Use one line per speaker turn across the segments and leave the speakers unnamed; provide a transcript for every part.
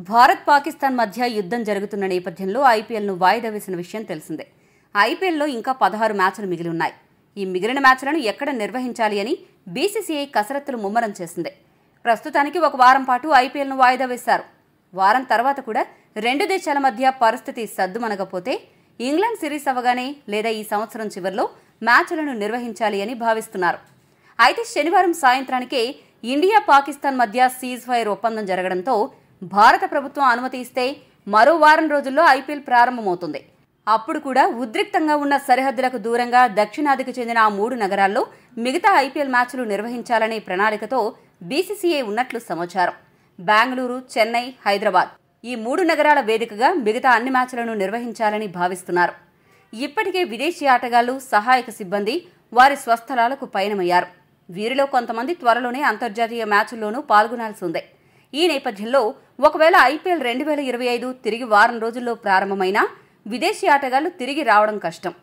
భారత్ పాకిస్తాన్ మధ్య యుద్ధం జరుగుతున్న నేపథ్యంలో ఐపీఎల్ను వాయిదా వేసిన విషయం తెలిసిందే. ఐపీఎల్లో ఇంకా 16 మ్యాచ్లు మిగిలి ఉన్నాయి. ఈ మిగిలిన మ్యాచ్లను ఎక్కడ నిర్వహించాలి అని బీసీసీఐ కసరత్తులు ముమ్మరం చేసింది. ప్రస్తుతానికి ఒక వారం పాటు ఐపీఎల్ను వాయిదా వేశారు. వారం తర్వాత కూడా రెండు దేశాల మధ్య పరిస్థితి సద్దుమనగపోతే ఇంగ్లాండ్ సిరీస్ అవగానే లేదా ఈ సంవత్సరం చివరిలో మ్యాచ్లను నిర్వహించాలి అని భావిస్తున్నారు. అయితే శనివారం సాయంత్రానికే ఇండియా పాకిస్తాన్ మధ్య సీజ్ ఫైర్ ఒప్పందం జరగడంతో భారత ప్రభుత్వం అనుమతి ఇస్తే మరో వారం రోజుల్లో ఐపీఎల్ ప్రారంభమవుతుంది. అప్పుడు కూడా ఉద్రిక్తంగా ఉన్న సరిహద్దులకు దూరంగా దక్షిణాదికి చెందిన ఆ 3 నగరాల్లో మిగతా ఐపీఎల్ మ్యాచ్లు నిర్వహించాలనే ప్రణాళికతో బీసీసీఐ ఉన్నట్లు సమాచారం. బెంగళూరు, చెన్నై, హైదరాబాద్ ఈ 3 నగరాల వేదికగా మిగతా అన్ని మ్యాచ్లను నిర్వహించాలని భావిస్తున్నారు. ఇప్పటికే విదేశీ ఆటగాళ్లు, సహాయక సిబ్బంది వారి స్వస్థలాలకు పయనమయ్యారు. వీరిలో కొంతమంది త్వరలోనే అంతర్జాతీయ మ్యాచ్ల్లోనూ పాల్గొనాల్సి ఉంది. ఈ నేపథ్యంలో ఒకవేళ ఐపీఎల్ 2025 తిరిగి వారం రోజుల్లో ప్రారంభమైనా విదేశీ ఆటగాళ్లు తిరిగి రావడం కష్టం.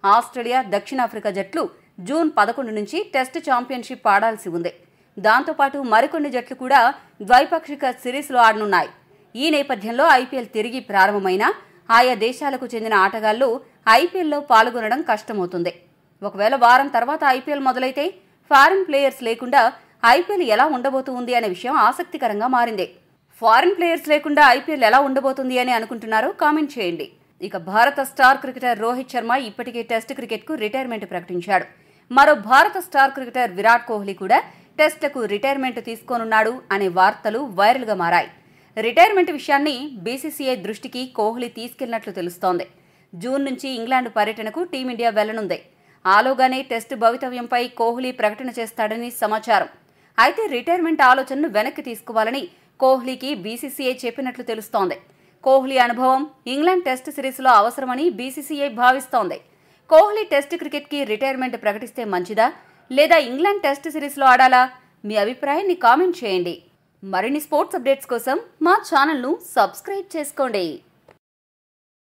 ఆస్ట్రేలియా, దక్షిణాఫ్రికా జట్లు జూన్ 11 నుంచి టెస్ట్ ఛాంపియన్షిప్ ఆడాల్సి ఉంది. దాంతోపాటు మరికొన్ని జట్లు కూడా ద్వైపాక్షిక సిరీస్లో ఆడనున్నాయి. ఈ నేపథ్యంలో ఐపీఎల్ తిరిగి ప్రారంభమైనా ఆయా దేశాలకు చెందిన ఆటగాళ్లు ఐపీఎల్లో పాల్గొనడం కష్టమవుతుంది. ఒకవేళ వారం తర్వాత ఐపీఎల్ మొదలైతే ఫారిన్ ప్లేయర్స్ లేకుండా ఐపీఎల్ ఎలా ఉండబోతుంది అనే విషయం ఆసక్తికరంగా మారింది. ఫారిన్ ప్లేయర్స్ లేకుండా ఐపీఎల్ ఎలా ఉండబోతుంది అని అనుకుంటున్నారో కామెంట్ చేయండి. ఇక భారత స్టార్ క్రికెటర్ రోహిత్ శర్మ ఇప్పటికే టెస్ట్ క్రికెట్కు రిటైర్మెంట్ ప్రకటించాడు. మరో భారత స్టార్ క్రికెటర్ విరాట్ కోహ్లీ కూడా టెస్ట్లకు రిటైర్మెంట్ తీసుకోనున్నాడు అనే వార్తలు వైరల్గా మారాయి. రిటైర్మెంట్ విషయాన్ని బీసీసీఐ దృష్టికి కోహ్లీ తీసుకెళ్లినట్లు తెలుస్తోంది. జూన్ నుంచి ఇంగ్లాండ్ పర్యటనకు టీమిండియా వెళ్లనుంది. ఆలోగానే టెస్టు భవితవ్యంపై కోహ్లీ ప్రకటన చేస్తాడని సమాచారం. అయితే రిటైర్మెంట్ ఆలోచనను వెనక్కి తీసుకోవాలని కోహ్లీకి బీసీసీఐ చెప్పినట్లు తెలుస్తోంది. కోహ్లీ అనుభవం ఇంగ్లాండ్ టెస్ట్ సిరీస్లో అవసరమని బీసీసీఐ భావిస్తోంది. కోహ్లీ టెస్ట్ క్రికెట్కి రిటైర్మెంట్ ప్రకటిస్తే మంచిదా లేదా ఇంగ్లాండ్ టెస్ట్ సిరీస్లో ఆడాలా? మీ అభిప్రాయాన్ని కామెంట్ చేయండి. మరిన్ని స్పోర్ట్స్ అప్డేట్స్ కోసం మా ఛానల్ను సబ్స్క్రైబ్ చేసుకోండి.